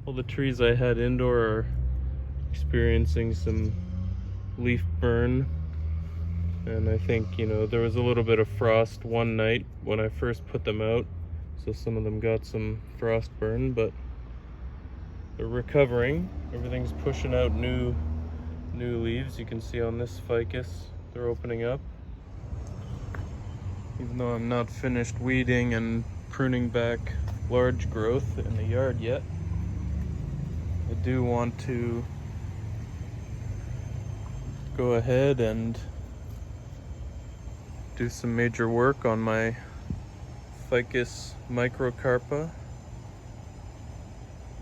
all the trees I had indoor are experiencing some leaf burn. And I think, you know, there was a little bit of frost one night when I first put them out, so some of them got some frost burn, but they're recovering. Everything's pushing out new leaves. You can see on this ficus, they're opening up. Even though I'm not finished weeding and pruning back large growth in the yard yet, I do want to go ahead and do some major work on my Ficus Microcarpa,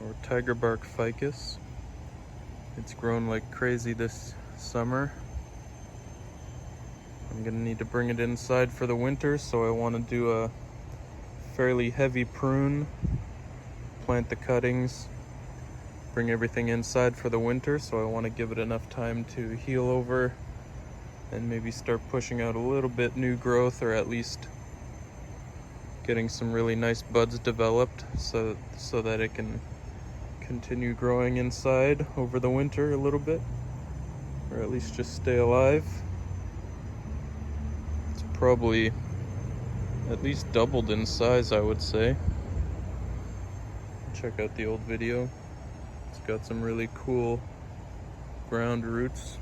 or Tiger Bark Ficus. It's grown like crazy this summer. I'm gonna need to bring it inside for the winter, so I want to do a fairly heavy prune, plant the cuttings, bring everything inside for the winter, so I want to give it enough time to heal over and maybe start pushing out a little bit new growth, or at least getting some really nice buds developed so that it can continue growing inside over the winter a little bit, or at least just stay alive. It's probably at least doubled in size, I would say. Check out the old video. It's got some really cool ground roots,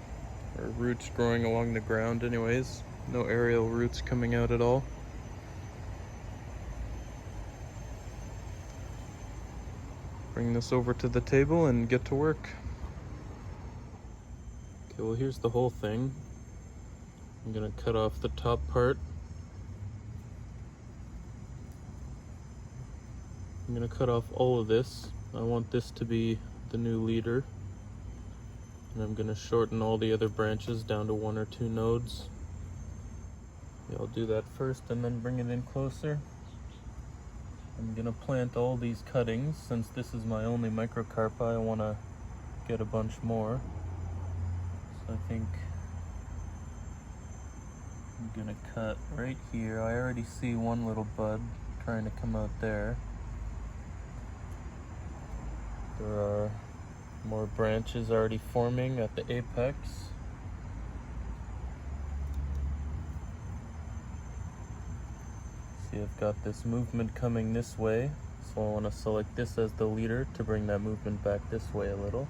or roots growing along the ground anyways. No aerial roots coming out at all. Bring this over to the table and get to work. Okay, well here's the whole thing. I'm gonna cut off the top part. I'm gonna cut off all of this. I want this to be the new leader. And I'm gonna shorten all the other branches down to 1 or 2 nodes. Yeah, I'll do that first and then bring it in closer. I'm gonna plant all these cuttings. Since this is my only microcarpa, I wanna get a bunch more. So I think I'm gonna cut right here. I already see one little bud trying to come out there. There are more branches already forming at the apex. See, I've got this movement coming this way, so I want to select this as the leader to bring that movement back this way a little.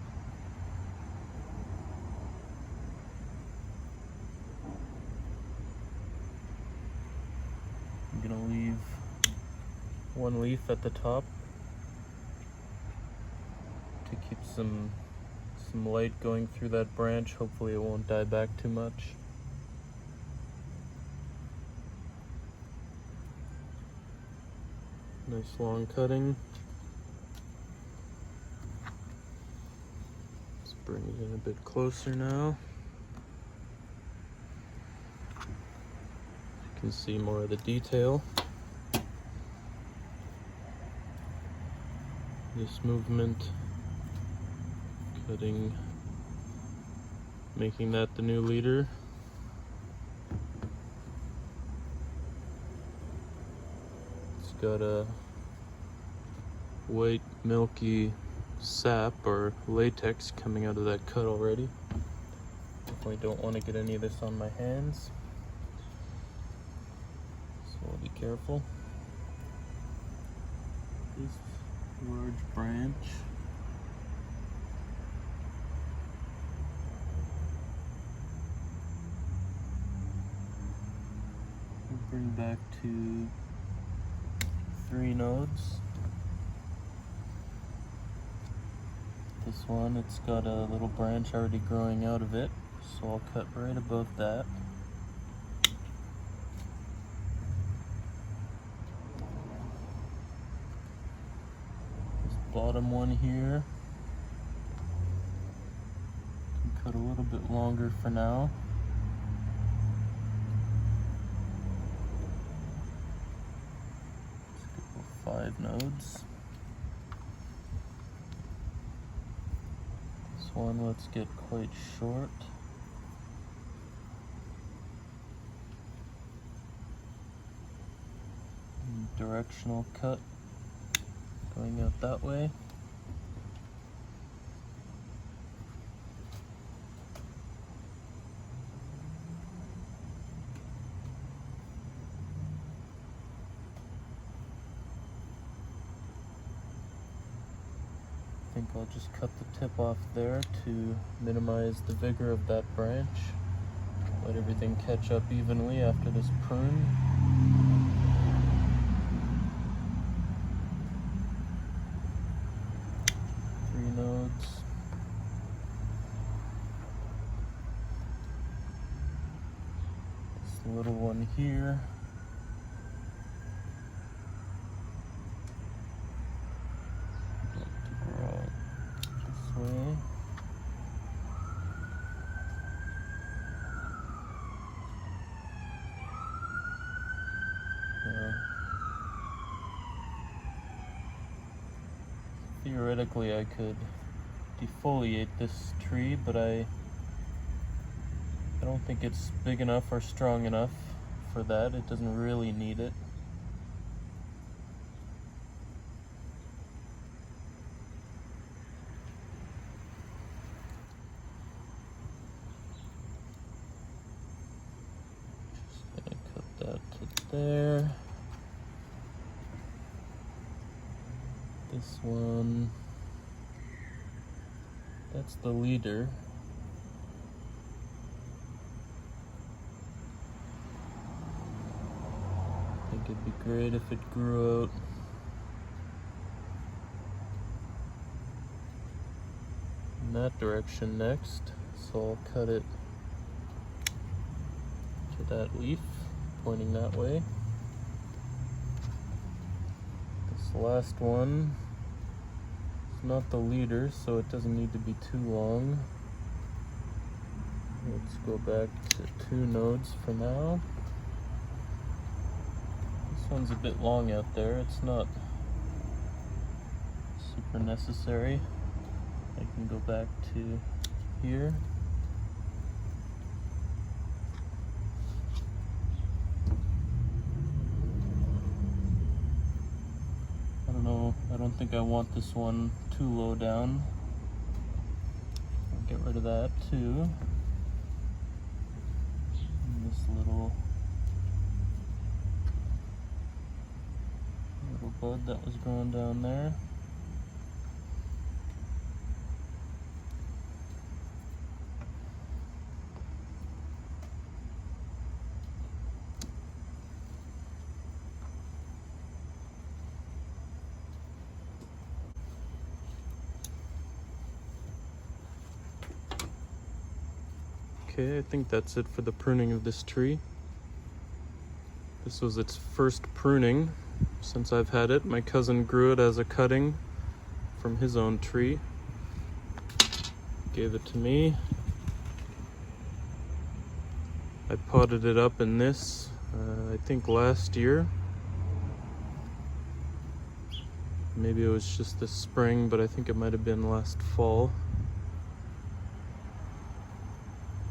I'm gonna leave one leaf at the top to keep some light going through that branch. Hopefully it won't die back too much. Nice long cutting. Let's bring it in a bit closer now. You can see more of the detail. This movement, cutting, making that the new leader. It's got a white milky sap or latex coming out of that cut already. Definitely don't want to get any of this on my hands, so I'll be careful. This large branch, we'll bring back to 3 nodes. This one, it's got a little branch already growing out of it, so I'll cut right above that. This bottom one here, can cut a little bit longer for now. Let's go 5 nodes. One, let's get quite short. Directional cut going out that way. think I'll just cut the tip off there to minimize the vigor of that branch. Let everything catch up evenly after this prune. Three nodes. This little one here. Theoretically, I could defoliate this tree, but I don't think it's big enough or strong enough for that. It doesn't really need it. Just gonna cut that to there. This one, that's the leader. I think it'd be great if it grew out in that direction next. So I'll cut it to that leaf, pointing that way. This last one, not the leader, so it doesn't need to be too long. Let's go back to 2 nodes for now. This one's a bit long out there. It's not super necessary. I can go back to here. I don't think I want this one too low down. I'll get rid of that too. And this little bud that was growing down there. Okay, I think that's it for the pruning of this tree. This was its first pruning since I've had it. My cousin grew it as a cutting from his own tree. Gave it to me. I potted it up in this, I think last year. Maybe it was just this spring, but I think it might have been last fall.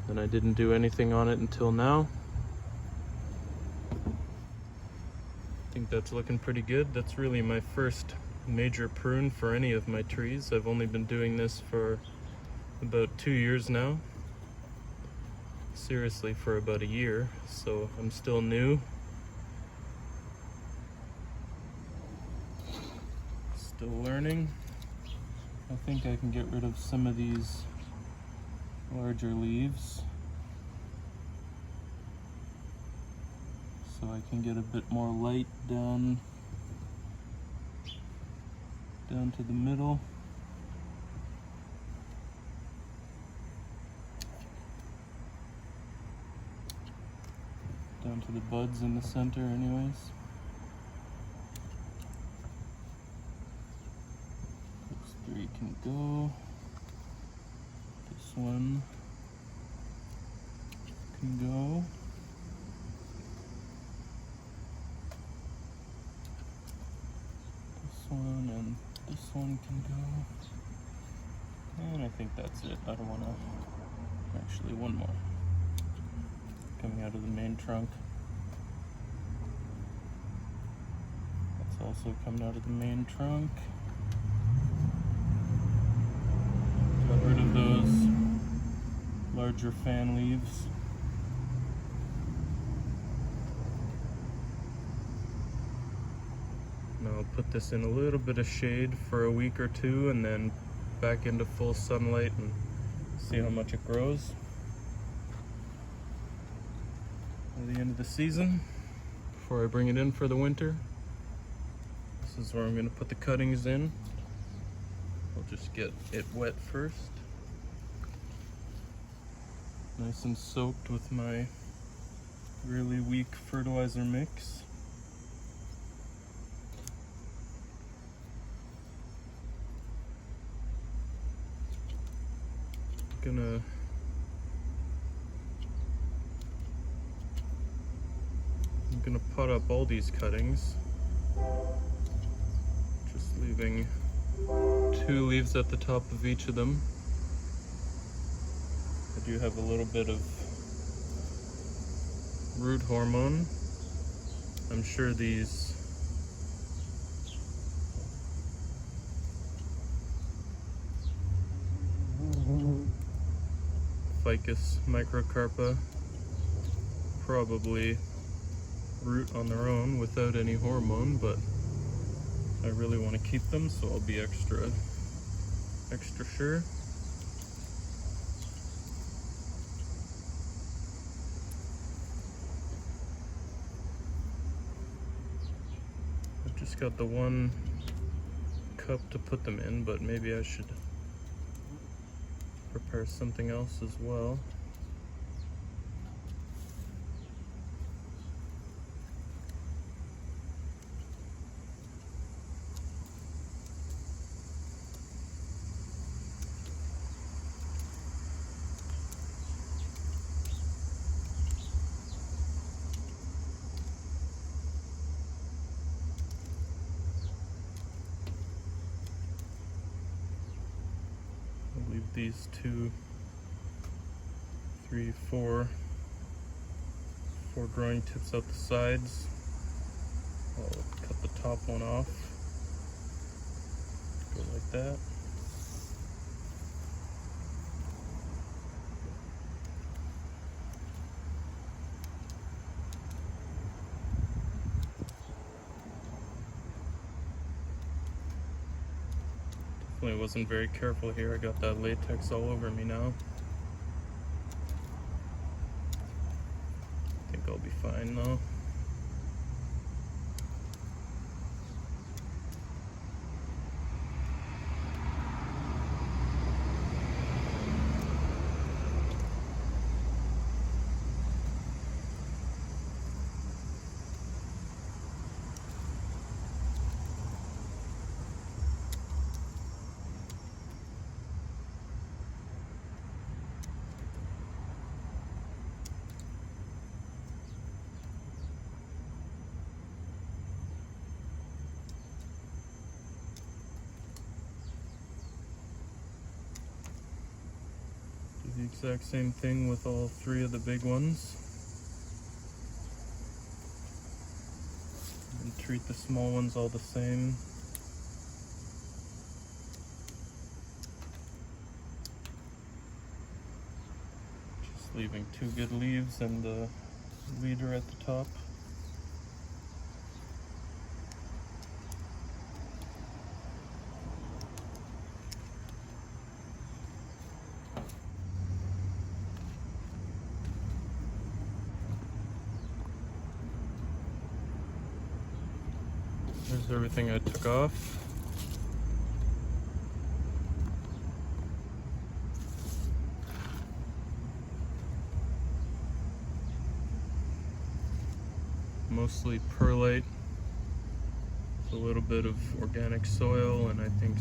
And I didn't do anything on it until now. I think that's looking pretty good. That's really my first major prune for any of my trees. I've only been doing this for about 2 years now. Seriously, for about a year, so I'm still new. Still learning. I think I can get rid of some of these larger leaves so I can get a bit more light down to the middle. Down to the buds in the center anyways. Those 3 can go. This one can go. This one and this one can go. And I think that's it. I don't want to... Actually, one more. Coming out of the main trunk. That's also coming out of the main trunk. Got rid of those larger fan leaves. Now I'll put this in a little bit of shade for a week or two and then back into full sunlight and see how much it grows at the end of the season before I bring it in for the winter. This is where I'm going to put the cuttings in. I'll just get it wet first. Nice and soaked with my really weak fertilizer mix. I'm gonna pot up all these cuttings, just leaving 2 leaves at the top of each of them. I do have a little bit of root hormone. I'm sure these Ficus Microcarpa probably root on their own without any hormone, but I really want to keep them, so I'll be extra sure. I've just got the 1 cup to put them in, but maybe I should prepare something else as well. Leave these 2, 3, 4 growing tips out the sides. I'll cut the top one off. Go like that. I wasn't very careful here. I got that latex all over me now. I think I'll be fine though. The exact same thing with all 3 of the big ones. And treat the small ones all the same. Just leaving 2 good leaves and the leader at the top. There's everything I took off. Mostly perlite, a little bit of organic soil, and I think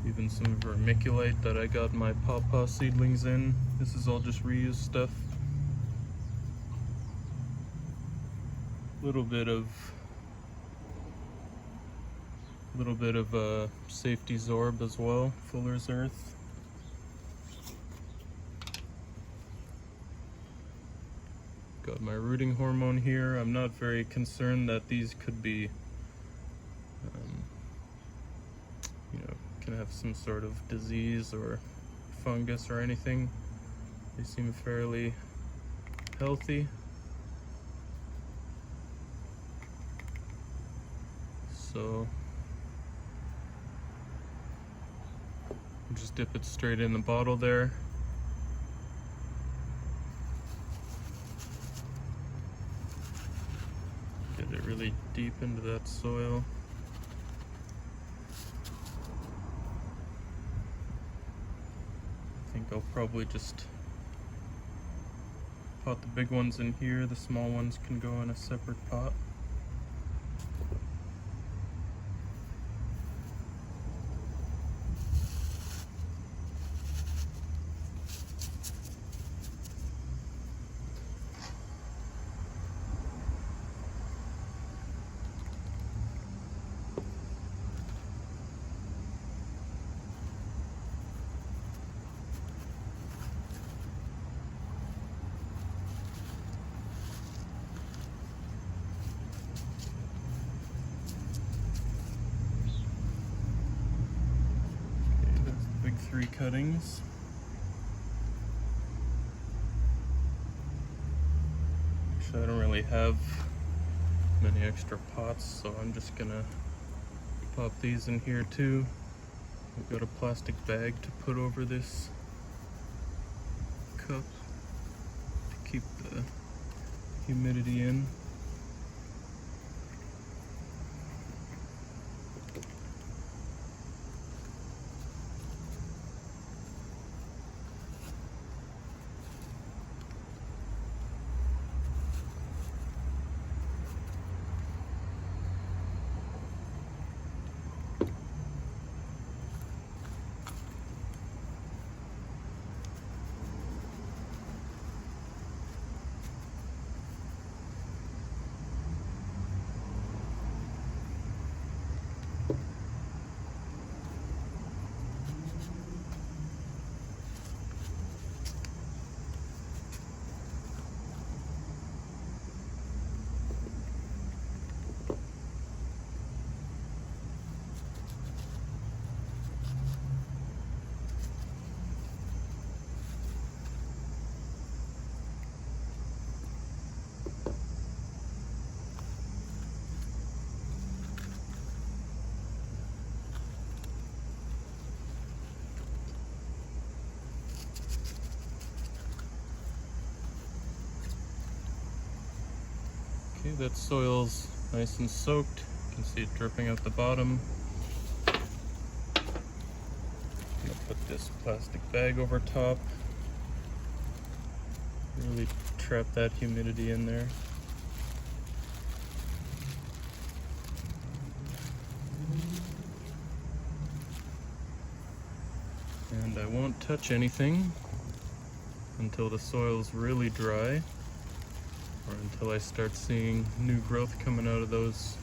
even some vermiculite that I got my pawpaw seedlings in. This is all just reused stuff. Little bit of safety zorb as well, Fuller's Earth. Got my rooting hormone here. I'm not very concerned that these could be, can have some sort of disease or fungus or anything. They seem fairly healthy. So just dip it straight in the bottle there. Get it really deep into that soil. I think I'll probably just pot the big ones in here. The small ones can go in a separate pot. Big 3 cuttings. Actually, I don't really have many extra pots, so I'm just gonna pop these in here too. I've got a plastic bag to put over this cup to keep the humidity in. Okay, that soil's nice and soaked. You can see it dripping out the bottom. I'm gonna put this plastic bag over top. Really trap that humidity in there. And I won't touch anything until the soil's really dry, or until I start seeing new growth coming out of those.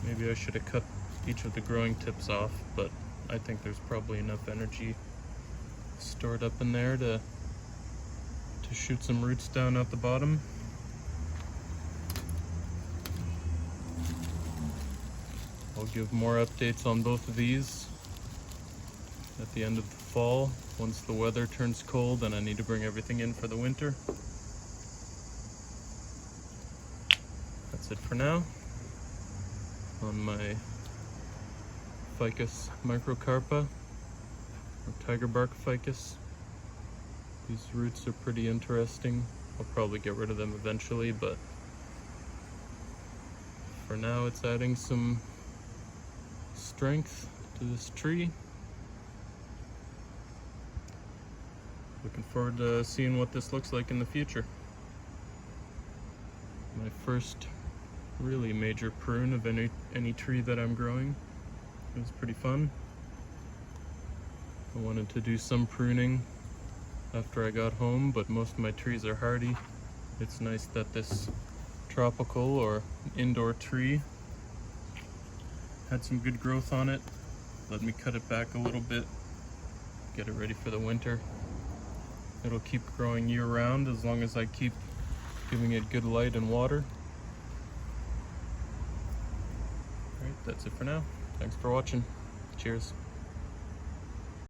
Maybe I should have cut each of the growing tips off, but I think there's probably enough energy stored up in there to shoot some roots down at the bottom. I'll give more updates on both of these at the end of the fall, once the weather turns cold and I need to bring everything in for the winter. That's it for now on my Ficus Microcarpa, or Tiger Bark Ficus. These roots are pretty interesting. I'll probably get rid of them eventually, but for now it's adding some strength to this tree. Looking forward to seeing what this looks like in the future. My first really major prune of any tree that I'm growing. It was pretty fun. I wanted to do some pruning after I got home, but most of my trees are hardy. It's nice that this tropical or indoor tree had some good growth on it. Let me cut it back a little bit, get it ready for the winter. It'll keep growing year round as long as I keep giving it good light and water. Alright, that's it for now. Thanks for watching. Cheers.